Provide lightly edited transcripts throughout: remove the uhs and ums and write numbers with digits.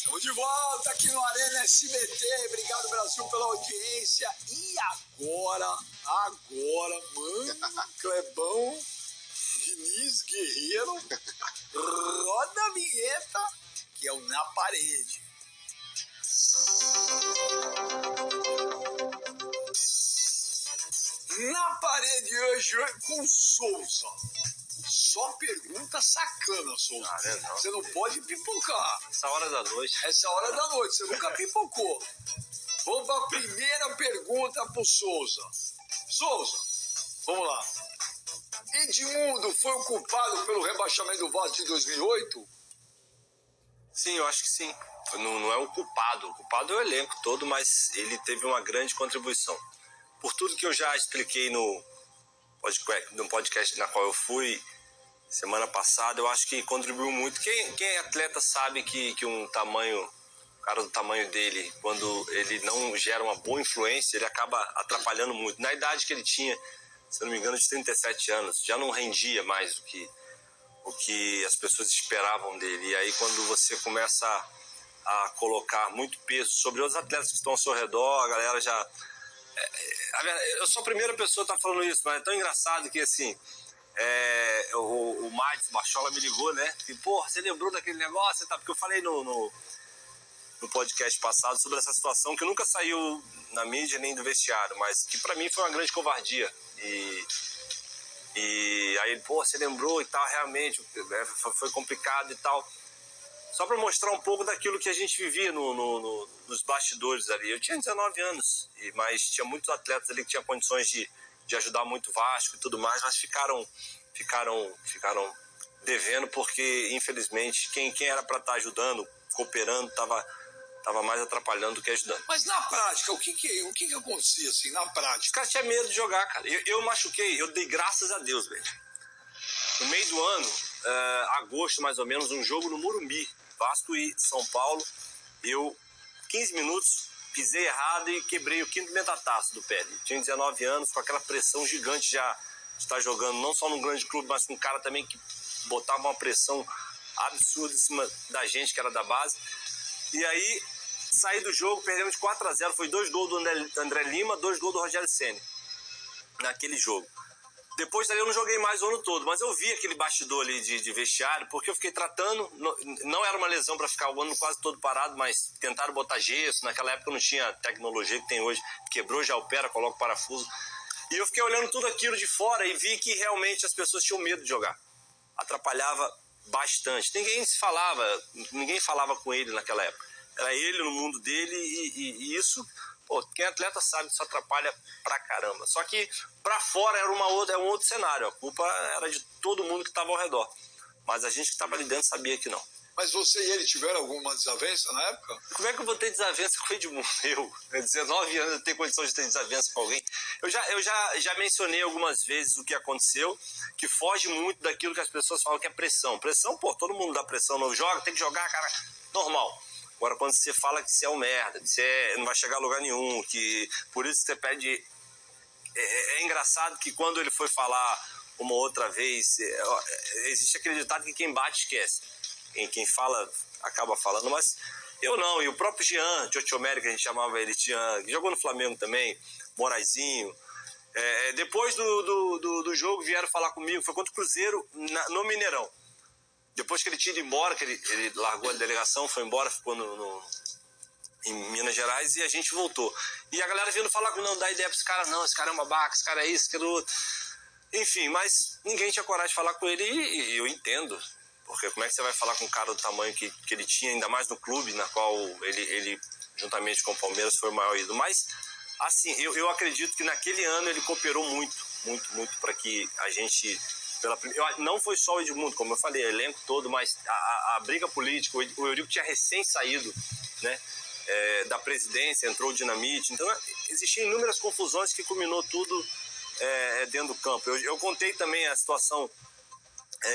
Estamos de volta aqui no Arena SBT. Obrigado, Brasil, pela audiência. E agora, mano, Clebão, Diniz, Guerreiro, roda a vinheta, que é o Na Parede. Na parede hoje com Souza. Só pergunta sacana, Souza. Não. Você não pode pipocar. Essa hora da noite. Essa hora da noite, você nunca pipocou. Vamos para a primeira pergunta pro Souza. Souza, vamos lá. Edmundo foi o culpado pelo rebaixamento do Vasco de 2008? Sim, eu acho que sim. Não é o culpado. O culpado é o elenco todo, mas ele teve uma grande contribuição. Por tudo que eu já expliquei no podcast na qual eu fui semana passada, eu acho que contribuiu muito. Quem é atleta sabe que um cara do tamanho dele, quando ele não gera uma boa influência, ele acaba atrapalhando muito. Na idade que ele tinha, se eu não me engano, de 37 anos, já não rendia mais o que as pessoas esperavam dele. E aí quando você começa a colocar muito peso sobre os atletas que estão ao seu redor, a galera já... Eu sou a primeira pessoa que está falando isso, mas é tão engraçado que assim... o Mads Bachola me ligou, né? E, porra, você lembrou daquele negócio? Tá? Porque eu falei no podcast passado sobre essa situação que nunca saiu na mídia nem do vestiário, mas que pra mim foi uma grande covardia. E aí, pô, você lembrou e tal, realmente, foi complicado e tal. Só pra mostrar um pouco daquilo que a gente vivia nos bastidores ali. Eu tinha 19 anos, mas tinha muitos atletas ali que tinham condições de ajudar muito o Vasco e tudo mais, mas ficaram devendo porque, infelizmente, quem era para estar ajudando, cooperando, estava mais atrapalhando do que ajudando. Mas na prática, o que acontecia assim, na prática? Os caras tinham medo de jogar, cara. Eu machuquei, eu dei graças a Deus, velho. No meio do ano, agosto mais ou menos, um jogo no Morumbi, Vasco e São Paulo, 15 minutos, pisei errado e quebrei o quinto metatarso do pé. Tinha 19 anos, com aquela pressão gigante já de estar jogando, não só num grande clube, mas com um cara também que botava uma pressão absurda em cima da gente, que era da base. E aí, saí do jogo, perdemos de 4-0, foi 2 gols do André Lima, 2 gols do Rogério Ceni naquele jogo. Depois daí eu não joguei mais o ano todo, mas eu vi aquele bastidor ali de vestiário, porque eu fiquei tratando, não era uma lesão para ficar o ano quase todo parado, mas tentaram botar gesso, naquela época não tinha tecnologia que tem hoje, quebrou, já opera, coloca o parafuso. E eu fiquei olhando tudo aquilo de fora e vi que realmente as pessoas tinham medo de jogar. Atrapalhava bastante. Ninguém falava com ele naquela época. Era ele no mundo dele e isso... Pô, quem é atleta sabe que isso atrapalha pra caramba. Só que pra fora era um outro cenário. A culpa era de todo mundo que estava ao redor. Mas a gente que estava ali dentro sabia que não. Mas você e ele tiveram alguma desavença na época? Como é que eu vou ter desavença com o Edmundo? Eu 19 anos, eu tenho condições de ter desavença com alguém. Eu já mencionei algumas vezes o que aconteceu, que foge muito daquilo que as pessoas falam que é pressão. Pressão, pô, todo mundo dá pressão, não joga, tem que jogar, cara, normal. Agora, quando você fala que você é um merda, que você não vai chegar a lugar nenhum, que por isso você pede... É engraçado que quando ele foi falar uma outra vez, existe aquele ditado que quem bate esquece. Quem fala, acaba falando, mas eu não. E o próprio Jean, Tchotchomeri, que a gente chamava ele, Jean, que jogou no Flamengo também, Moraizinho. Depois do jogo vieram falar comigo, foi contra o Cruzeiro no Mineirão. Depois que ele tinha ido embora, que ele largou a delegação, foi embora, ficou em Minas Gerais e a gente voltou. E a galera vindo falar que não dá ideia pra esse cara, não, esse cara é um babaca, esse cara é isso, esse cara é outro. Enfim, mas ninguém tinha coragem de falar com ele e eu entendo. Porque como é que você vai falar com um cara do tamanho que ele tinha, ainda mais no clube, na qual ele juntamente com o Palmeiras, foi o maior ídolo. Mas, assim, eu acredito que naquele ano ele cooperou muito para que a gente... Não foi só o Edmundo, como eu falei, o elenco todo, mas a briga política, o Eurico tinha recém saído, né, da presidência, entrou o Dinamite, então existiam inúmeras confusões que culminou tudo dentro do campo. Eu contei também a situação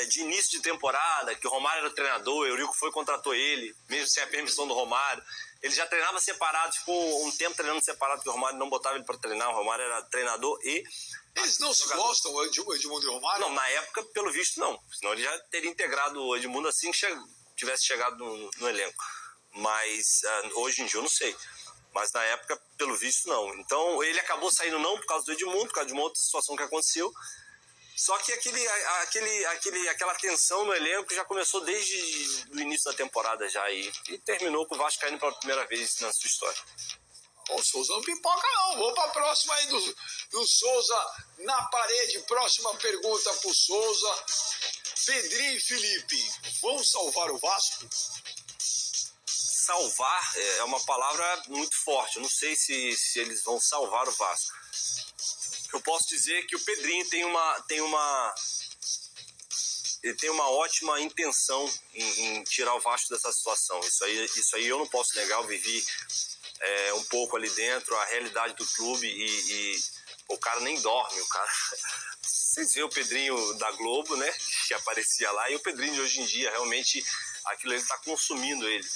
de início de temporada, que o Romário era o treinador, o Eurico foi e contratou ele, mesmo sem a permissão do Romário. Ele já treinava separado, ficou um tempo treinando separado, porque o Romário não botava ele para treinar, o Romário era treinador e... Eles não se gostam, o Edmundo e o Romário? Não, na época, pelo visto, não. Senão ele já teria integrado o Edmundo assim que tivesse chegado no elenco. Mas hoje em dia eu não sei. Mas na época, pelo visto, não. Então ele acabou saindo não por causa do Edmundo, por causa de uma outra situação que aconteceu. Só que aquela tensão no elenco já começou desde o início da temporada já e terminou com o Vasco caindo pela primeira vez na sua história. O Souza não pipoca não, vou para a próxima aí do Souza na parede. Próxima pergunta pro Souza. Pedrinho e Felipe vão salvar o Vasco? Salvar é uma palavra muito forte, eu não sei se eles vão salvar o Vasco. Eu posso dizer que o Pedrinho tem uma ótima intenção em tirar o Vasco dessa situação. Isso aí eu não posso negar, eu vivi um pouco ali dentro, a realidade do clube e o cara nem dorme, o cara... Vocês viram o Pedrinho da Globo, né, que aparecia lá, e o Pedrinho de hoje em dia, realmente, aquilo ele está consumindo ele.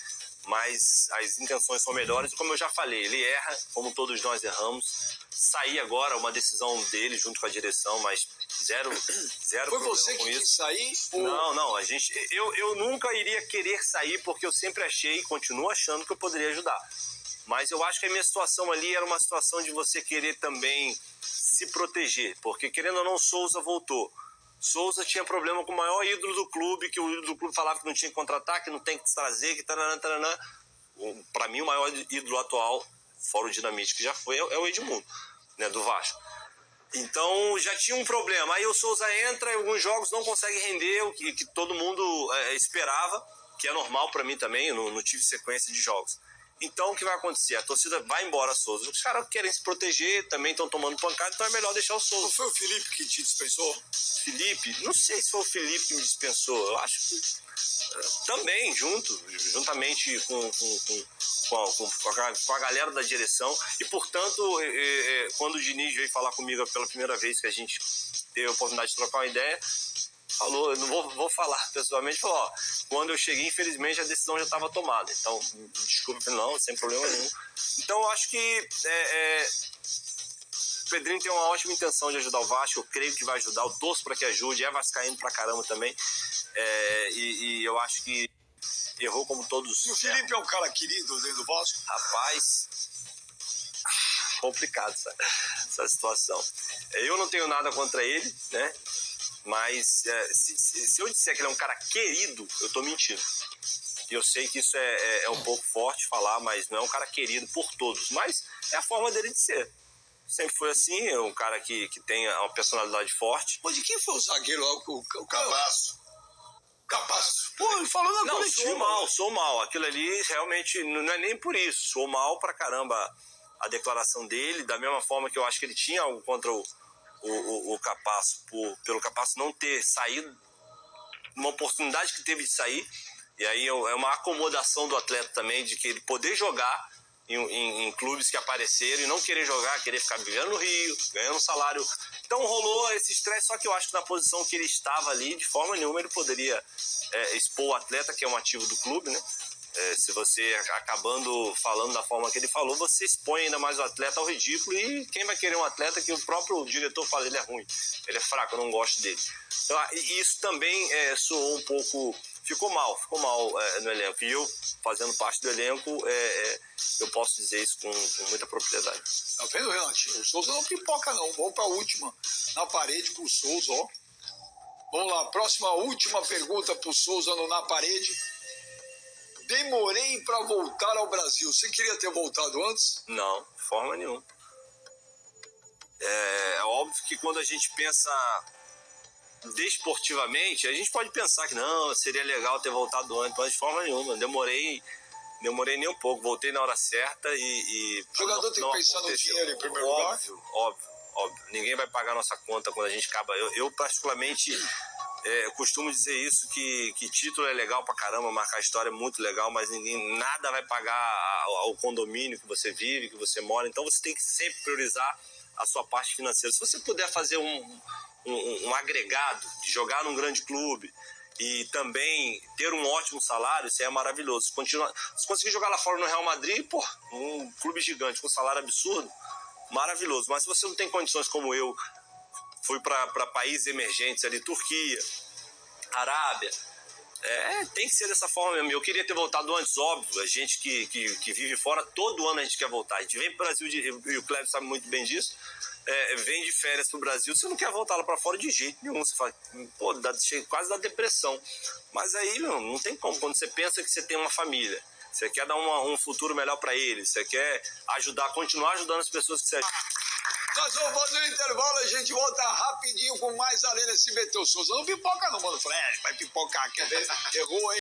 Mas as intenções são melhores, e como eu já falei, ele erra, como todos nós erramos. Sair agora, uma decisão dele junto com a direção, mas zero Foi você que quis sair? Ou... Não, eu nunca iria querer sair, porque eu sempre achei e continuo achando que eu poderia ajudar. Mas eu acho que a minha situação ali era uma situação de você querer também se proteger, porque querendo ou não, Souza voltou. Souza tinha problema com o maior ídolo do clube, que o ídolo do clube falava que não tinha que contratar, que não tem que trazer, que taranã. Para mim, o maior ídolo atual, fora o Dinamite, que já foi, é o Edmundo, né, do Vasco. Então, já tinha um problema. Aí o Souza entra, em alguns jogos não consegue render o que todo mundo esperava, que é normal para mim também, eu não tive sequência de jogos. Então, o que vai acontecer? A torcida vai embora, Souza. Os caras querem se proteger, também estão tomando pancada, então é melhor deixar o Souza. Não foi o Felipe que te dispensou? Felipe? Não sei se foi o Felipe que me dispensou. Eu acho que também, juntamente com a galera da direção. E, portanto, quando o Diniz veio falar comigo pela primeira vez que a gente teve a oportunidade de trocar uma ideia, falou, eu não vou falar pessoalmente, falou, ó, quando eu cheguei, infelizmente, a decisão já estava tomada. Então, desculpe, não, sem problema nenhum. Então, eu acho que o Pedrinho tem uma ótima intenção de ajudar o Vasco, eu creio que vai ajudar, eu torço para que ajude, é vascaíno pra caramba também, e eu acho que errou como todos. E o Felipe é um cara querido dentro do Vasco? Rapaz, complicado essa situação. Eu não tenho nada contra ele, né? Mas se eu disser que ele é um cara querido, eu tô mentindo. E eu sei que isso é um pouco forte falar, mas não é um cara querido por todos. Mas é a forma dele de ser. Sempre foi assim, é um cara que tem uma personalidade forte. Mas de quem foi o zagueiro lá, o Capasso? Capasso. Pô, ele falou na coletiva. Não, sou mal. Aquilo ali realmente não é nem por isso. Sou mal pra caramba a declaração dele, da mesma forma que eu acho que ele tinha algo contra o Capasso, pelo Capasso não ter saído, uma oportunidade que teve de sair, e aí é uma acomodação do atleta também, de que ele poder jogar em clubes que apareceram e não querer jogar, querer ficar vivendo no Rio, ganhando salário. Então rolou esse estresse, só que eu acho que na posição que ele estava ali, de forma nenhuma ele poderia expor o atleta, que é um ativo do clube, né? Se você acabando falando da forma que ele falou, você expõe ainda mais o atleta ao ridículo, e quem vai querer um atleta que o próprio diretor fala, ele é ruim, ele é fraco, eu não gosto dele. Então, isso também soou um pouco, ficou mal no elenco, e eu, fazendo parte do elenco, eu posso dizer isso com muita propriedade. Tá vendo, Renatinho? O Souza não pipoca não, vamos pra última na parede pro Souza, ó. Vamos lá, última pergunta pro Souza no Na Parede. Demorei para voltar ao Brasil. Você queria ter voltado antes? Não, de forma nenhuma. É óbvio que quando a gente pensa desportivamente, a gente pode pensar que não, seria legal ter voltado antes, mas de forma nenhuma. Demorei nem um pouco, voltei na hora certa e o jogador tem que pensar no dinheiro em primeiro lugar? Óbvio. Ninguém vai pagar a nossa conta quando a gente acaba. Eu particularmente... costumo dizer isso, que título é legal pra caramba, marcar história é muito legal, mas nada vai pagar ao condomínio que você vive, que você mora. Então você tem que sempre priorizar a sua parte financeira. Se você puder fazer um agregado de jogar num grande clube e também ter um ótimo salário, isso é maravilhoso. Se conseguir jogar lá fora no Real Madrid, um clube gigante com salário absurdo, maravilhoso. Mas se você não tem condições como eu, fui para países emergentes ali, Turquia, Arábia, Tem que ser dessa forma mesmo. Eu queria ter voltado antes, óbvio. A gente que vive fora, todo ano a gente quer voltar. A gente vem pro Brasil, e o Cleber sabe muito bem disso, vem de férias pro Brasil, você não quer voltar lá pra fora de jeito nenhum. Você fala, pô, quase dá depressão. Mas aí, meu, não tem como. Quando você pensa que você tem uma família, você quer dar um futuro melhor pra eles, você quer continuar ajudando as pessoas que você ajuda. Nós vamos fazer um intervalo, a gente volta rapidinho com mais Arena SBT. O Souza não pipoca não, mano. Eu falei, vai pipocar, quer ver? Errou, hein?